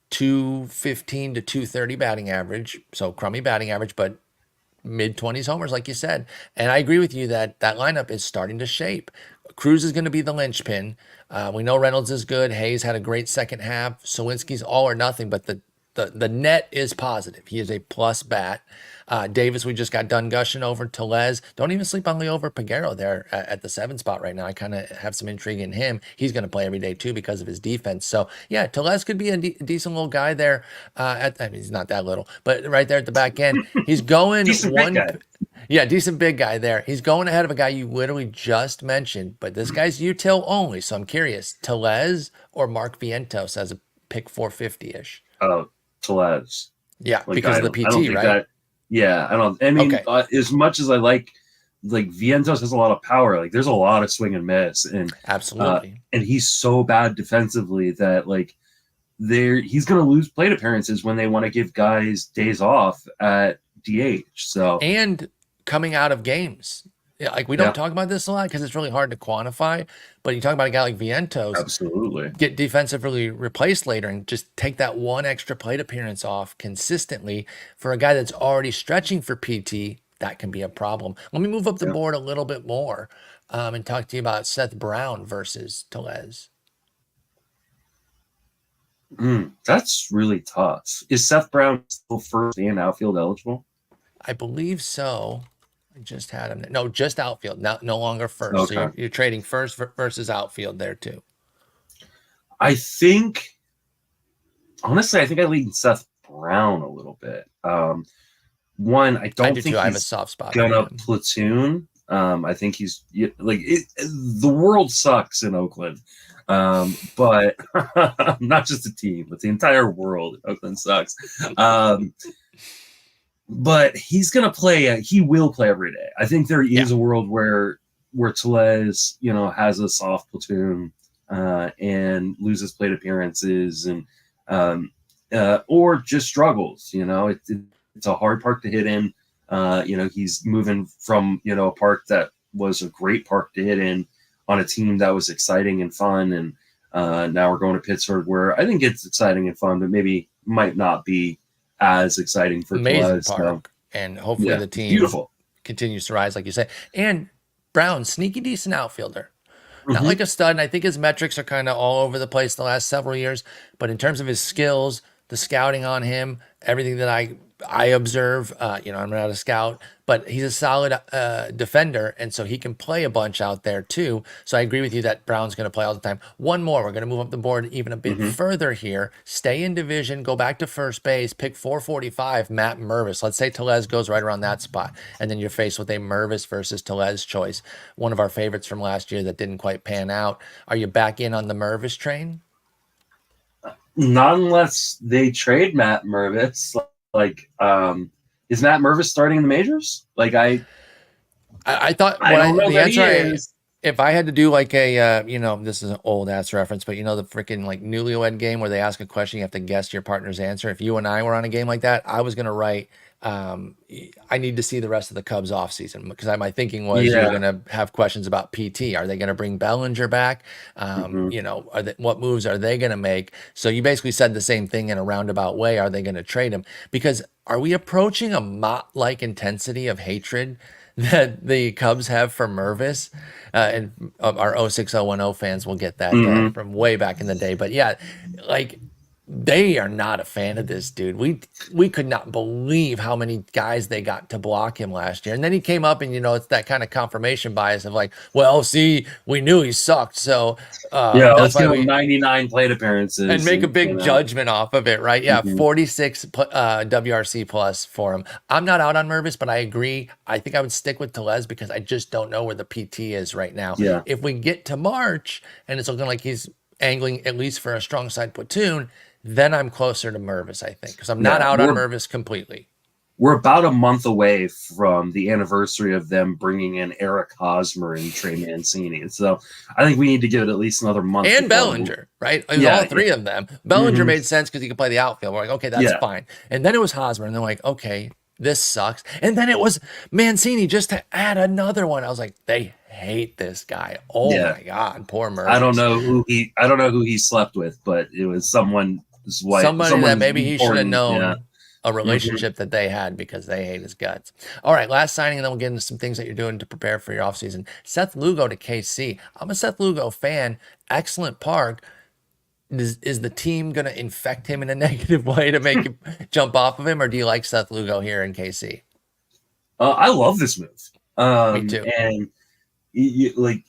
Speaker 1: 215 to 230 batting average. So crummy batting average, but mid 20s homers, like you said. And I agree with you that that lineup is starting to shape. Cruz is going to be the linchpin. We know Reynolds is good. Hayes had a great second half. Sawinski's all or nothing, but the net is positive. He is a plus bat. Davis, we just got done gushing over. Tellez, don't even sleep on Liover Peguero there at the 7 spot right now. I kind of have some intrigue in him. He's going to play every day too because of his defense. So yeah, Tellez could be a decent little guy there. I mean, he's not that little, but right there at the back end, he's going
Speaker 2: Decent big
Speaker 1: one.
Speaker 2: guy.
Speaker 1: Yeah, decent big guy there. He's going ahead of a guy you literally just mentioned, but this guy's util only. So I'm curious, Tellez or Mark Vientos as a pick 450 ish.
Speaker 2: Tellez.
Speaker 1: Yeah,
Speaker 2: Like
Speaker 1: because of the
Speaker 2: I don't
Speaker 1: PT,
Speaker 2: think
Speaker 1: right?
Speaker 2: that. Yeah, I don't. I mean,
Speaker 1: Okay,
Speaker 2: as much as I like Vientos has a lot of power. Like there's a lot of swing and miss,
Speaker 1: absolutely.
Speaker 2: and he's so bad defensively that like he's going to lose plate appearances when they want to give guys days off at DH. So
Speaker 1: And coming out of games. Yeah, like we don't
Speaker 2: yeah,
Speaker 1: talk about this a lot because it's really hard to quantify. But you talk about a guy like Vientos,
Speaker 2: absolutely.
Speaker 1: get defensively replaced later and just take that one extra plate appearance off consistently for a guy that's already stretching for PT, that can be a problem. Let me move up the
Speaker 2: Yeah.
Speaker 1: board a little bit more and talk to you about Seth Brown versus Tellez.
Speaker 2: That's really tough. Is Seth Brown still first and outfield eligible?
Speaker 1: I believe so. I just had him. No, just outfield, no longer first. So
Speaker 2: Okay.
Speaker 1: you're trading first versus outfield there too.
Speaker 2: I think honestly, I think I lean Seth Brown a little bit. One, I
Speaker 1: I
Speaker 2: don't
Speaker 1: do
Speaker 2: think
Speaker 1: too. I have a
Speaker 2: he's
Speaker 1: soft spot for
Speaker 2: gonna
Speaker 1: him.
Speaker 2: platoon. I think he's like the world sucks in Oakland, but not just the team, but the entire world in Oakland sucks. But he's gonna play. He will play every day. I think there
Speaker 1: Yeah.
Speaker 2: is a world where Tellez, has a soft platoon and loses plate appearances and or just struggles. It's a hard park to hit in. He's moving from a park that was a great park to hit in on a team that was exciting and fun, and now we're going to Pittsburgh, where I think it's exciting and fun, but maybe might not be as exciting for
Speaker 1: Amazing
Speaker 2: Tellez. So
Speaker 1: park. And hopefully
Speaker 2: yeah,
Speaker 1: the
Speaker 2: it's
Speaker 1: team
Speaker 2: beautiful.
Speaker 1: continues to rise, like you say. And Brown, sneaky decent outfielder. Not
Speaker 2: Hmm.
Speaker 1: like a stud. And I think his metrics are kind of all over the place the last several years. But in terms of his skills, the scouting on him, everything that I observe, I'm not a scout, but he's a solid defender, and so he can play a bunch out there too. So I agree with you that Brown's going to play all the time. One more, we're going to move up the board even a bit
Speaker 2: Hmm.
Speaker 1: further here. Stay in division, go back to first base, pick 445, Matt Mervis. Let's say Tellez goes right around that spot, and then you're faced with a Mervis versus Tellez choice. One of our favorites from last year that didn't quite pan out. Are you back in on the Mervis train?
Speaker 2: Not unless they trade Matt Mervis. Like, is Matt Mervis starting in the majors? Like,
Speaker 1: I thought
Speaker 2: I don't know
Speaker 1: the
Speaker 2: that he
Speaker 1: answer
Speaker 2: is.
Speaker 1: if I had to do like a this is an old ass reference, but the freaking like newlywed game where they ask a question, you have to guess your partner's answer. If you and I were on a game like that, I was gonna write um, I need to see the rest of the Cubs off season because my thinking was you were
Speaker 2: Yeah.
Speaker 1: gonna have questions about PT. Are they gonna bring Bellinger back?
Speaker 2: Hmm.
Speaker 1: What moves are they gonna make? So you basically said the same thing in a roundabout way. Are they gonna trade him? Because are we approaching a Mott-like intensity of hatred that the Cubs have for Mervis? And our 06010 fans will get that
Speaker 2: Hmm.
Speaker 1: from way back in the day. But yeah, like they are not a fan of this dude. We could not believe how many guys they got to block him last year. And then he came up and it's that kind of confirmation bias of like, well, see, we knew he sucked. So
Speaker 2: Yeah,
Speaker 1: that's
Speaker 2: let's
Speaker 1: why
Speaker 2: give him
Speaker 1: we
Speaker 2: 99 plate
Speaker 1: and
Speaker 2: appearances
Speaker 1: make a
Speaker 2: and
Speaker 1: big judgment off of it, right? Yeah,
Speaker 2: mhm.
Speaker 1: 46 WRC plus for him. I'm not out on Mervis, but I agree. I think I would stick with Tellez because I just don't know where the PT is right now.
Speaker 2: Yeah.
Speaker 1: If we get to March and it's looking like he's angling at least for a strong side platoon, then I'm closer to Mervis, I think, because I'm not
Speaker 2: Yeah,
Speaker 1: out on Mervis completely.
Speaker 2: we're about a month away from the anniversary of them bringing in Eric Hosmer and Trey Mancini. So I think we need to give it at least another month.
Speaker 1: And Bellinger, right? And
Speaker 2: Yeah,
Speaker 1: all
Speaker 2: yeah.
Speaker 1: three of them. Bellinger
Speaker 2: Mm-hmm.
Speaker 1: made sense because he could play the outfield. We're like, okay, that's
Speaker 2: Yeah,
Speaker 1: fine. And then it was Hosmer, and they're like, okay, this sucks. And then it was Mancini just to add another one. I was like, they hate this guy. Oh
Speaker 2: yeah.
Speaker 1: my God, poor
Speaker 2: I don't
Speaker 1: Mervis.
Speaker 2: know who he slept with, but it was someone's wife,
Speaker 1: Somebody that
Speaker 2: someone's
Speaker 1: maybe he should have
Speaker 2: important. Yeah.
Speaker 1: known a
Speaker 2: Mm-hmm.
Speaker 1: relationship that they had because they hate his guts. All right, last signing, and then we'll get into some things that you're doing to prepare for your offseason. Seth Lugo to KC. I'm a Seth Lugo fan. Excellent park. Is the team going to infect him in a negative way to make you jump off of him, or do you like Seth Lugo here in KC?
Speaker 2: I love this move.
Speaker 1: Me too.
Speaker 2: And like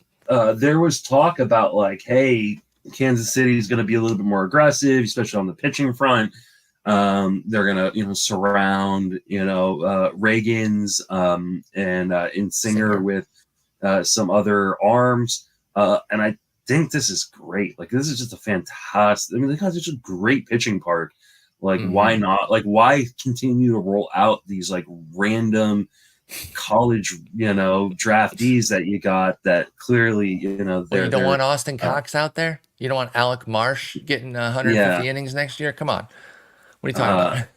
Speaker 2: there was talk about like, hey, Kansas City is going to be a little bit more aggressive, especially on the pitching front. They're gonna, surround, Reagan's and Singer with some other arms, and I think this is great. Like this is just a fantastic. I mean, they got such a great pitching park. Like, why
Speaker 1: Mm-hmm.
Speaker 2: not? Like, why continue to roll out these like random college, draftees that you got that clearly,
Speaker 1: Well, you don't
Speaker 2: they're
Speaker 1: want Austin
Speaker 2: uh,
Speaker 1: Cox out there. You don't want Alec Marsh getting
Speaker 2: yeah.
Speaker 1: 150 innings next year. Come on, what are you talking
Speaker 2: Uh,
Speaker 1: about?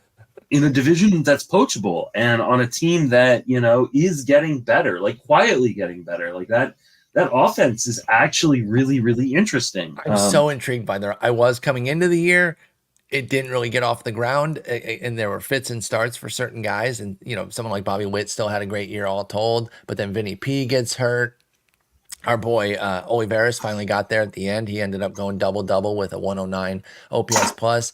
Speaker 2: in a division that's poachable and on a team that is getting better, like quietly getting better, like that offense is actually really really interesting.
Speaker 1: I'm so intrigued by their. I was coming into the year. It didn't really get off the ground, and there were fits and starts for certain guys. And someone like Bobby Witt still had a great year, all told. But then Vinny P gets hurt. Our boy Olivares finally got there at the end. He ended up going double double with a 109 OPS plus.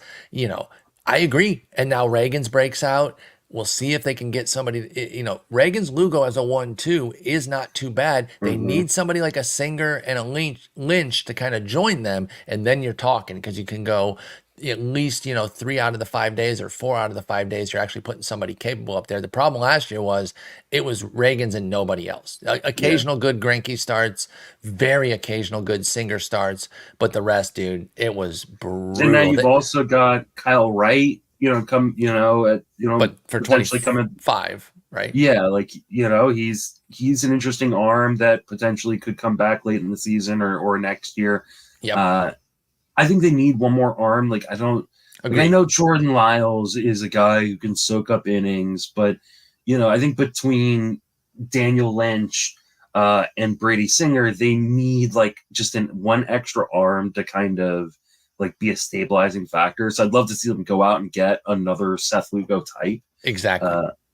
Speaker 1: I agree. And now Reagan's breaks out. We'll see if they can get somebody. Reagan's Lugo as a 1-2 is not too bad. They
Speaker 2: Mhm.
Speaker 1: need somebody like a Singer and a Lynch to kind of join them, and then you're talking because you can go at least 3 out of the 5 days or 4 out of the 5 days. You're actually putting somebody capable up there. The problem last year was it was Reagan's and nobody else.
Speaker 2: Yeah.
Speaker 1: Occasional good Greinke starts, very occasional good Singer starts, but the rest, dude, it was
Speaker 2: And now
Speaker 1: brutal.
Speaker 2: you've also got Kyle Wright, come,
Speaker 1: But for
Speaker 2: potentially coming.
Speaker 1: 25, right?
Speaker 2: Yeah, like he's an interesting arm that potentially could come back late in the season or next year.
Speaker 1: Yep.
Speaker 2: Uh, I think they need one more arm. Like I don't. Like I
Speaker 1: Agreed.
Speaker 2: know Jordan Lyles is a guy who can soak up innings, but I think between Daniel Lynch and Brady Singer, they need like just one extra arm to kind of like be a stabilizing factor. So I'd love to see them go out and get another Seth Lugo type.
Speaker 1: Exactly.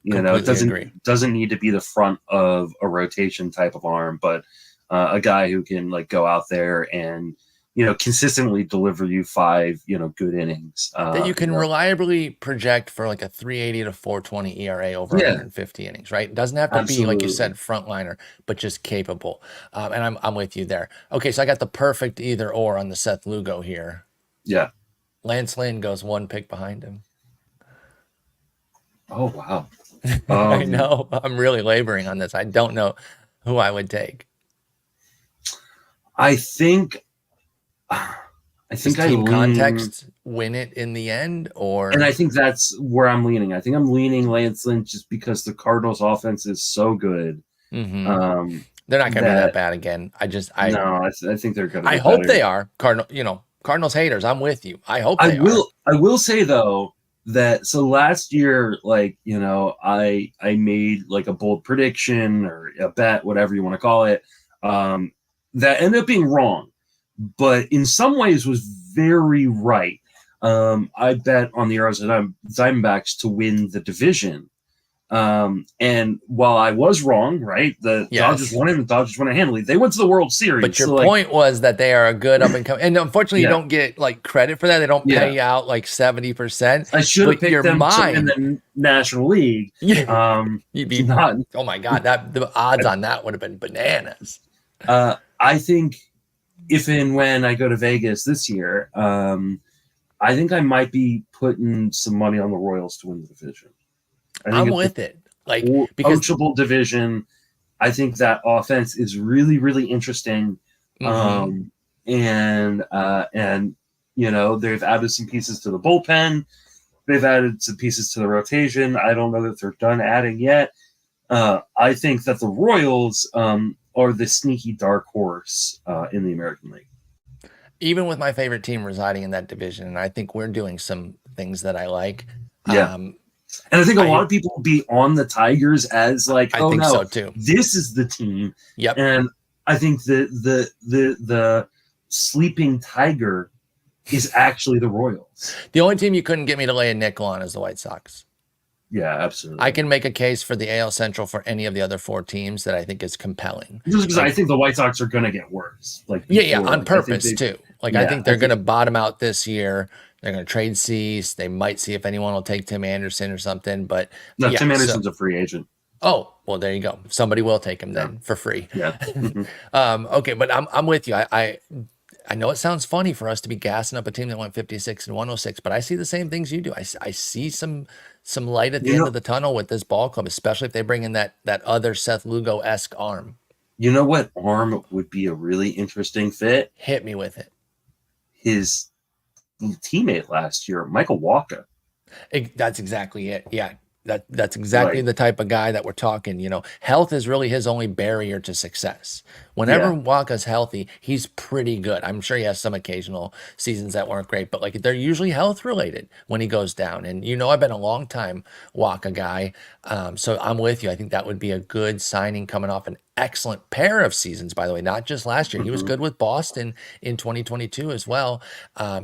Speaker 2: It
Speaker 1: Completely
Speaker 2: doesn't
Speaker 1: agree.
Speaker 2: doesn't need to be the front of a rotation type of arm, but a guy who can like go out there and consistently deliver you 5 good innings.
Speaker 1: That you can reliably project for like a 380 to 420 ERA over
Speaker 2: Yeah,
Speaker 1: 150 innings, right? It doesn't have to be, like you
Speaker 2: absolutely.
Speaker 1: said, frontliner, but just capable. And I'm with you there. Okay, so I got the perfect either or on the Seth Lugo here.
Speaker 2: Yeah.
Speaker 1: Lance Lynn goes 1 pick behind him.
Speaker 2: Oh wow.
Speaker 1: I
Speaker 2: Um,
Speaker 1: know. I'm really laboring on this. I don't know who I would take.
Speaker 2: I think
Speaker 1: Does
Speaker 2: I
Speaker 1: team
Speaker 2: lean,
Speaker 1: context win it in the end,
Speaker 2: and I
Speaker 1: or
Speaker 2: think that's where I'm leaning. I think I'm leaning Lance Lynch just because the Cardinals' offense is so good.
Speaker 1: mm-hmm.
Speaker 2: Um,
Speaker 1: They're not going to be that
Speaker 2: that
Speaker 1: bad again?
Speaker 2: no, I think they're going to
Speaker 1: I
Speaker 2: get
Speaker 1: hope
Speaker 2: better.
Speaker 1: they are. Cardinals haters. I'm with you. I hope they are.
Speaker 2: I will say though that so last year, like I made like a bold prediction or a bet, whatever you want to call it, um, that ended up being wrong, but in some ways was very right. I bet on the Arizona Diamondbacks to win the division. And while I was wrong, right, the Dodgers
Speaker 1: Yes.
Speaker 2: won it and the Dodgers won it handily. They went to the World
Speaker 1: But
Speaker 2: Series.
Speaker 1: your
Speaker 2: So like,
Speaker 1: point was that they are a good up and coming. And unfortunately, you
Speaker 2: yeah,
Speaker 1: don't get like credit for that. They don't
Speaker 2: yeah.
Speaker 1: pay out like 70%.
Speaker 2: I should have
Speaker 1: But
Speaker 2: picked
Speaker 1: your
Speaker 2: them to win
Speaker 1: mind,
Speaker 2: the National League.
Speaker 1: yeah,
Speaker 2: Um,
Speaker 1: you'd be,
Speaker 2: not,
Speaker 1: oh my God, that the odds on that would have been bananas.
Speaker 2: I think if and when I go to Vegas this year, I think I might be putting some money on the Royals to win the division. I think
Speaker 1: I'm
Speaker 2: it's
Speaker 1: with it.
Speaker 2: a
Speaker 1: Like, because
Speaker 2: coachable division. I think that offense is really, really interesting.
Speaker 1: mhm,
Speaker 2: Um, and they've added some pieces to the bullpen. They've added some pieces to the rotation. I don't know that they're done adding yet. I think that the Royals are the sneaky dark horse in the American League.
Speaker 1: Even with my favorite team residing in that division, and I think we're doing some things that I like.
Speaker 2: Yeah. And I think a lot of people will be on the Tigers as like,
Speaker 1: I think so too.
Speaker 2: This is the team.
Speaker 1: Yep.
Speaker 2: And I think the sleeping tiger is actually the Royals.
Speaker 1: The only team you couldn't get me to lay a nickel on is the White Sox.
Speaker 2: Yeah, absolutely.
Speaker 1: I can make a case for the AL Central for any of the other 4 teams that I think is compelling.
Speaker 2: Just because I think the White Sox are going to get worse.
Speaker 1: On purpose too. I think they're going to bottom out this year. They're going to trade Cease. They might see if anyone will take Tim Anderson or something. But
Speaker 2: no, Tim Anderson's a free agent.
Speaker 1: Oh, well, there you go. Somebody will take him then for free.
Speaker 2: Yeah.
Speaker 1: Okay, but I'm with you. I know it sounds funny for us to be gassing up a team that went 56 and 106, but I see the same things you do. I see some light at the end of the tunnel with this ball club, especially if they bring in that other Seth Lugo-esque arm.
Speaker 2: You know what arm would be a really interesting fit?
Speaker 1: Hit me with it.
Speaker 2: His teammate last year, Michael Wacha.
Speaker 1: That's exactly it. Yeah. That's exactly the type of guy that we're talking. Health is really his only barrier to success. Whenever Waka's healthy, he's pretty good. I'm sure he has some occasional seasons that weren't great, but they're usually health related when he goes down. And I've been a long time Waka guy, so I'm with you. I think that would be a good signing coming off an excellent pair of seasons, by the way, not just last year. He was good with Boston in 2022 as well.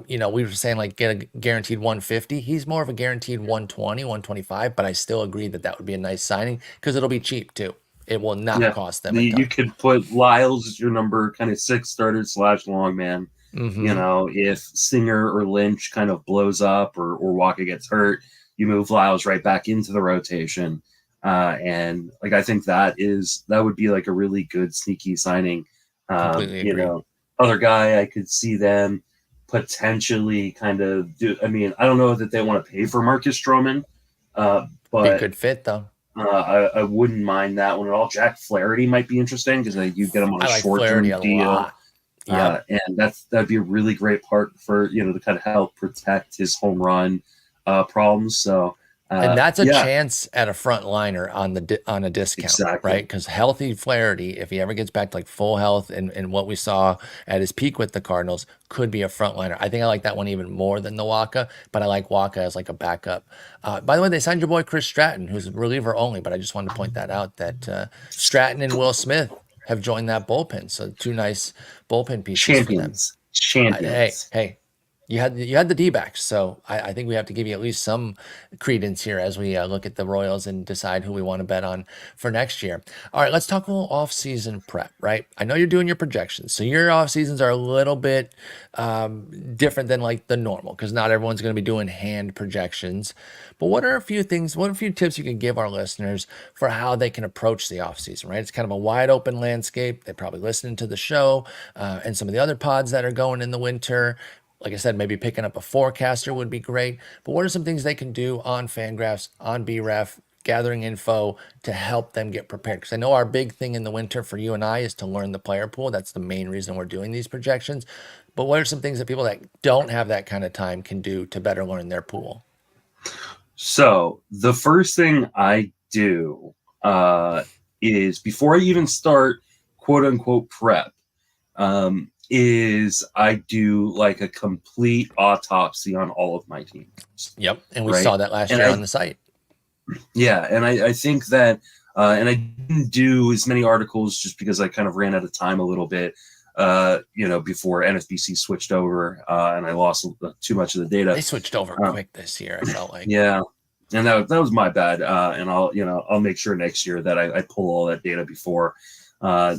Speaker 1: We were saying get a guaranteed 150. He's more of a guaranteed 120, 125, but I still agree that would be a nice signing because it'll be cheap too. It will not cost them a ton.
Speaker 2: You could put Lyles as your number kind of 6 starter / long man. If Singer or Lynch kind of blows up or Waka gets hurt, you move Lyles right back into the rotation. And I think that would be a really good sneaky signing.
Speaker 1: Completely agree.
Speaker 2: Other guy I could see them potentially kind of do. I mean, I don't know that they want to pay for Marcus Stroman, but
Speaker 1: be a good fit though.
Speaker 2: I wouldn't mind that one at all. Jack Flaherty might be interesting because you get him on a short-term deal. Yeah, and that'd be a really great part for to kind of help protect his home run problems. So.
Speaker 1: And that's a chance at a front liner on a discount, right? Because healthy Flaherty, if he ever gets back to full health and what we saw at his peak with the Cardinals, could be a front liner. I think I like that one even more than the Waka, but I like Waka as a backup. By the way, they signed your boy Chris Stratton, who's a reliever only, but I just wanted to point that out that Stratton and Will Smith have joined that bullpen. So 2 nice bullpen pieces for them.
Speaker 2: Champions.
Speaker 1: Hey. You had the D-backs, so I think we have to give you at least some credence here as we look at the Royals and decide who we want to bet on for next year. All right, let's talk a little off-season prep, right? I know you're doing your projections, so your off-seasons are a little bit different than the normal because not everyone's going to be doing hand projections. But what are a few tips you can give our listeners for how they can approach the off-season, right? It's kind of a wide-open landscape. They're probably listening to the show and some of the other pods that are going in the winter. Like I said, maybe picking up a forecaster would be great. But what are some things they can do on Fangraphs, on BREF, gathering info to help them get prepared? Because I know our big thing in the winter for you and I is to learn the player pool. That's the main reason we're doing these projections. But what are some things that people that don't have that kind of time can do to better learn their pool?
Speaker 2: So the first thing I do is before I even start quote unquote prep, is I do a complete autopsy on all of my teams.
Speaker 1: Yep. And we saw that last year on the site.
Speaker 2: Yeah. And I think that, and I didn't do as many articles just because I kind of ran out of time a little bit, before NFBC switched over and I lost too much of the data.
Speaker 1: They switched over quick this year, I felt like.
Speaker 2: Yeah. And that was my bad. And I'll make sure next year that I pull all that data before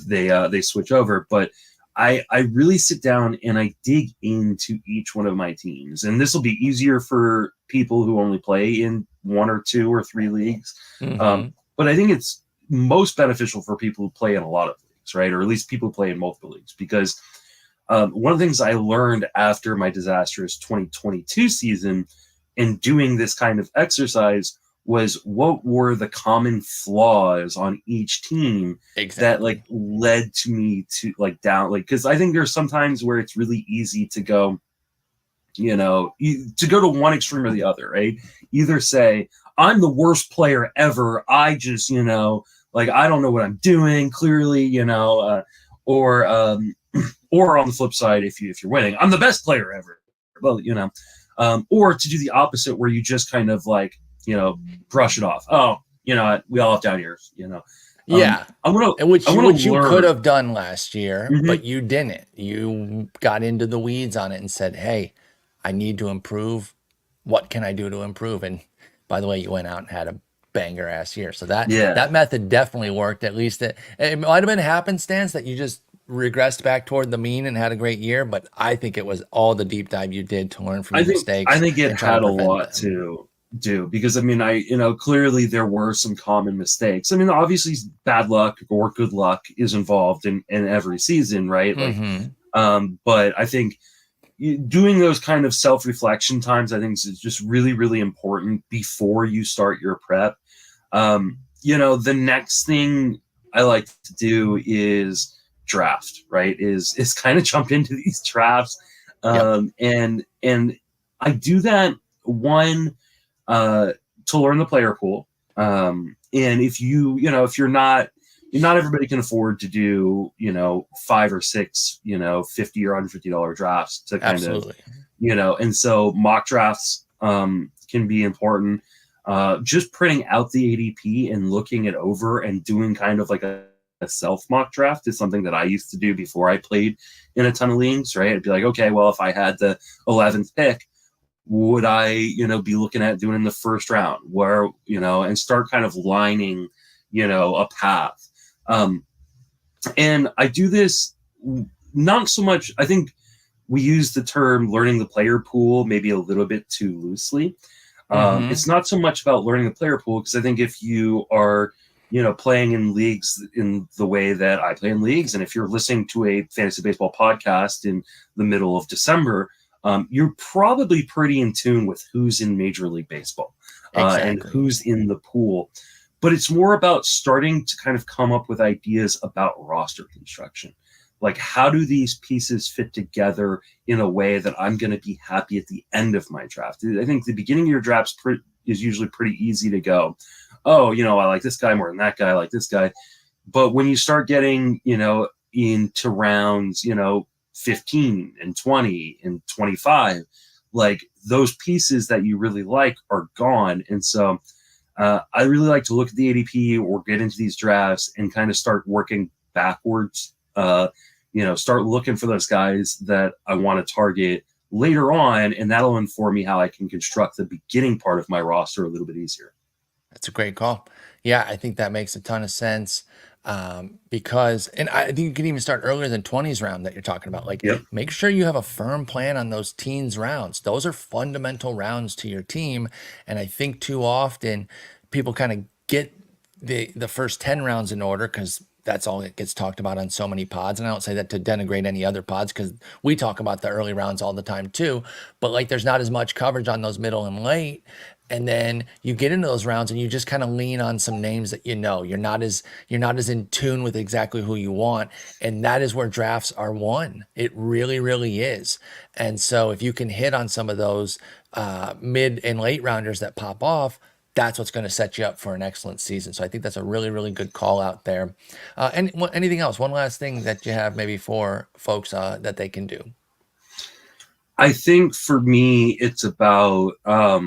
Speaker 2: they switch over. But I really sit down and I dig into each one of my teams. And this will be easier for people who only play in 1 or 2 or 3 leagues. But I think it's most beneficial for people who play in a lot of leagues, right? Or at least people who play in multiple leagues. Because one of the things I learned after my disastrous 2022 season in doing this kind of exercise was what were the common flaws on each team that like
Speaker 1: Exactly.
Speaker 2: led to me to like down, like, because I think there's sometimes where it's really easy to go, to go to one extreme or the other, right? Either say, I'm the worst player ever. I just, like, I don't know what I'm doing clearly, or, or on the flip side, if you're winning, I'm the best player ever. Well, or to do the opposite where you just kind of like, brush it off. Oh, we all have down years,
Speaker 1: Yeah.
Speaker 2: I want to,
Speaker 1: And which
Speaker 2: I
Speaker 1: you
Speaker 2: want
Speaker 1: which
Speaker 2: to
Speaker 1: you could
Speaker 2: learn.
Speaker 1: have done last year,
Speaker 2: Mhm.
Speaker 1: but you didn't. You got into the weeds on it and said, "Hey, I need to improve. What can I do to improve?" And by the way, you went out and had a banger ass year. So
Speaker 2: Yeah.
Speaker 1: that method definitely worked. At least it might have been happenstance that you just regressed back toward the mean and had a great year, but I think it was all the deep dive you did to learn from
Speaker 2: I
Speaker 1: your
Speaker 2: think I
Speaker 1: mistakes
Speaker 2: think it
Speaker 1: and try to
Speaker 2: had a
Speaker 1: prevent
Speaker 2: lot
Speaker 1: them.
Speaker 2: to do because I mean clearly there were some common mistakes. I mean obviously bad luck or good luck is involved in every season, right? Like
Speaker 1: Hmm.
Speaker 2: but I think doing those kind of self-reflection times I think is just really really important before you start your prep. The next thing I like to do is draft, right? Is kind of jump into these drafts.
Speaker 1: Yep.
Speaker 2: And I do that one uh to learn the player pool. And if if not everybody can afford to do, 5 or 6, $50 or $150 drafts to kind of,
Speaker 1: Absolutely.
Speaker 2: and so mock drafts can be important. Just printing out the ADP and looking it over and doing kind of like a self mock draft is something that I used to do before I played in a ton of leagues, right? I'd be like, okay, well, if I had the 11th pick, would I, be looking at doing in the first round where, and start kind of lining, a path. Um, and I do this not so much, I think we use the term learning the player pool maybe a little bit too loosely.
Speaker 1: Hmm.
Speaker 2: It's not so much about learning the player pool because I think if you are, playing in leagues in the way that I play in leagues, and if you're listening to a fantasy baseball podcast in the middle of December, you're probably pretty in tune with who's in Major League Baseball and
Speaker 1: Exactly.
Speaker 2: who's in the pool. But it's more about starting to kind of come up with ideas about roster construction. Like, how do these pieces fit together in a way that I'm going to be happy at the end of my draft? I think the beginning of your drafts is usually pretty easy to go, oh, I like this guy more than that guy, I like this guy. But when you start getting, into rounds, 15 and 20 and 25, like those pieces that you really like are gone. And so I really like to look at the ADP or get into these drafts and kind of start working backwards. Start looking for those guys that I want to target later on, and that'll inform me how I can construct the beginning part of my roster a little bit easier.
Speaker 1: That's a great call. Yeah, I think that makes a ton of sense. Because, and I think you can even start earlier than 20s round that you're talking about. Like,
Speaker 2: Yep.
Speaker 1: make sure you have a firm plan on those teens rounds. Those are fundamental rounds to your team. And I think too often people kind of get the first 10 rounds in order because that's all that gets talked about on so many pods. And I don't say that to denigrate any other pods because we talk about the early rounds all the time too. But like there's not as much coverage on those middle and late. And then you get into those rounds and you just kind of lean on some names that you're not as in tune with exactly who you want. And that is where drafts are won. It really, really is. And so if you can hit on some of those mid and late rounders that pop off, that's what's going to set you up for an excellent season. So I think that's a really, really good call out there. And anything else? One last thing that you have maybe for folks that they can do.
Speaker 2: I think for me, it's about, I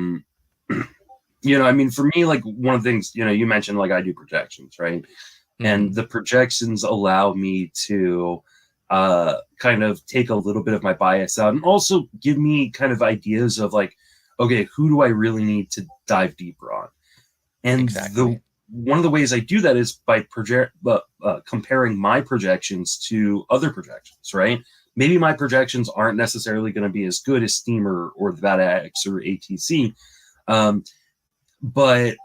Speaker 2: mean, for me, like one of the things, you mentioned like I do projections, right? And
Speaker 1: Hmm.
Speaker 2: the projections allow me to kind of take a little bit of my bias out and also give me kind of ideas of like, okay, who do I really need to dive deeper on? And the
Speaker 1: Exactly.
Speaker 2: one of the ways I do that is by comparing my projections to other projections, right? Maybe my projections aren't necessarily going to be as good as Steamer or the X or ATC, um, but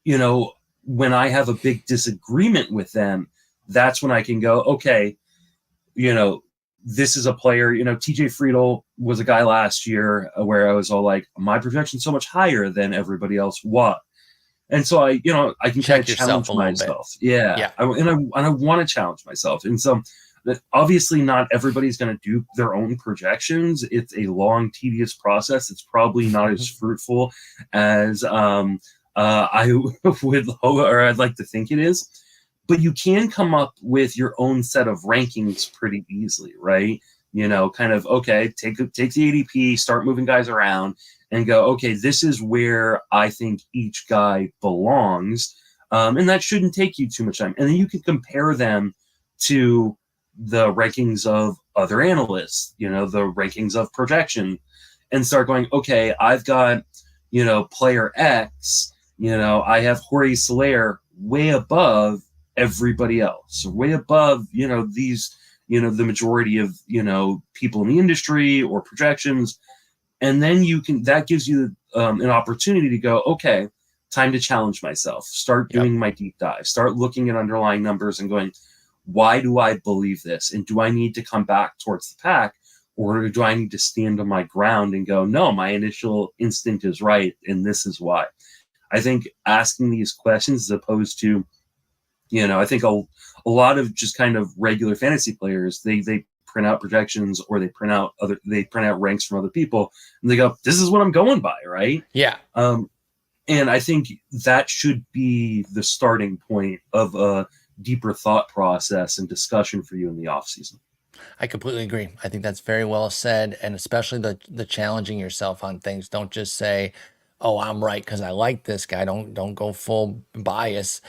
Speaker 2: you know, when I have a big disagreement with them, that's when I can go, okay, you know, this is a player, TJ Friedel was a guy last year where I was all like, my projection's so much higher than everybody else. What? And so I can kind of
Speaker 1: Check yourself
Speaker 2: challenge
Speaker 1: a little bit.
Speaker 2: myself. Yeah,
Speaker 1: Yeah.
Speaker 2: I want to challenge myself. And so that obviously not everybody's going to do their own projections. It's a long, tedious process. It's probably not as fruitful as I would hope, or I'd like to think it is. But you can come up with your own set of rankings pretty easily, right? Kind of okay, take the ADP, start moving guys around, and go, okay, this is where I think each guy belongs, and that shouldn't take you too much time. And then you can compare them to the rankings of other analysts, the rankings of projection, and start going, okay, I've got, player X, I have Jorge Soler way above everybody else, way above, these, the majority of, people in the industry or projections. And then that gives you an opportunity to go, okay, time to challenge myself, start
Speaker 1: Yep.
Speaker 2: doing my deep dive, start looking at underlying numbers and going, why do I believe this? And do I need to come back towards the pack, or do I need to stand on my ground and go, no, my initial instinct is right, and this is why? I think asking these questions, as opposed to, I think a lot of just kind of regular fantasy players, they print out projections, or they print out ranks from other people, and they go, this is what I'm going by, right?
Speaker 1: Yeah.
Speaker 2: And I think that should be the starting point of a deeper thought process and discussion for you in the off season.
Speaker 1: I completely agree. I think that's very well said, and especially the challenging yourself on things. Don't just say, "Oh, I'm right because I like this guy." Don't go full bias.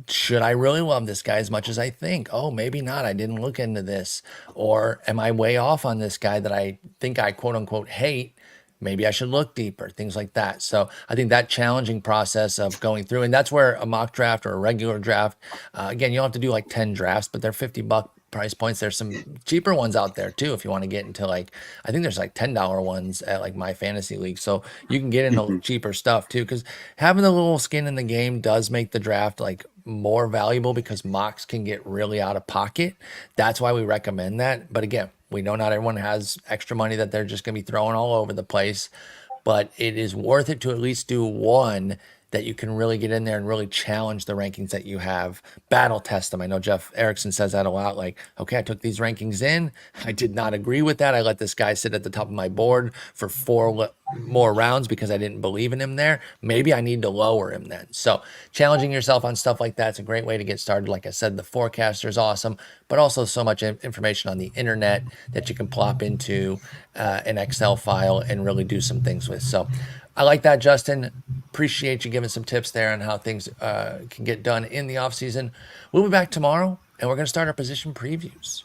Speaker 1: Should I really love this guy as much as I think? Oh, maybe not. I didn't look into this. Or am I way off on this guy that I think I quote unquote hate? Maybe I should look deeper, things like that. So I think that challenging process of going through, and that's where a mock draft or a regular draft, again, you don't have to do like 10 drafts, but they're $50 price points. There's some cheaper ones out there too if you want to get into like, I think there's like $10 ones at like My Fantasy League. So you can get into
Speaker 2: Mhm.
Speaker 1: cheaper stuff too, because having a little skin in the game does make the draft like more valuable, because mocks can get really out of pocket. That's why we recommend that. But again, we know not everyone has extra money that they're just going to be throwing all over the place, but it is worth it to at least do one that you can really get in there and really challenge the rankings that you have, battle test them. I know Jeff Erickson says that a lot, like, okay, I took these rankings in, I did not agree with that, I let this guy sit at the top of my board for more rounds because I didn't believe in him there. Maybe I need to lower him then. So challenging yourself on stuff like that's a great way to get started. Like I said, the forecaster is awesome, but also so much information on the internet that you can plop into an Excel file and really do some things with. So I like that, Justin. Appreciate you giving some tips there on how things can get done in the off season. We'll be back tomorrow, and we're going to start our position previews.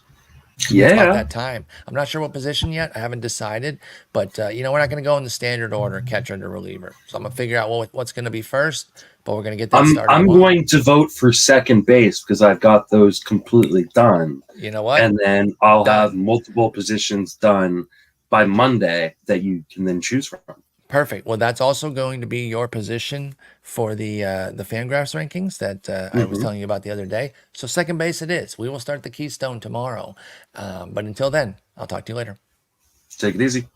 Speaker 1: It's about
Speaker 2: Yeah.
Speaker 1: that time. I'm not sure what position yet. I haven't decided, but we're not going to go in the standard order, catcher to reliever. So I'm going to figure out what's going to be first, but we're going to get that started
Speaker 2: I'm
Speaker 1: tomorrow.
Speaker 2: going to vote for second base because I've got those completely done.
Speaker 1: You know what?
Speaker 2: And then I'll have
Speaker 1: Done.
Speaker 2: multiple positions done by Monday that you can then choose from.
Speaker 1: Perfect. Well, that's also going to be your position for the Fangraphs rankings that I was
Speaker 2: Mm-hmm.
Speaker 1: telling you about the other day. So second base it is. We will start the Keystone tomorrow. But until then, I'll talk to you later.
Speaker 2: Take it easy.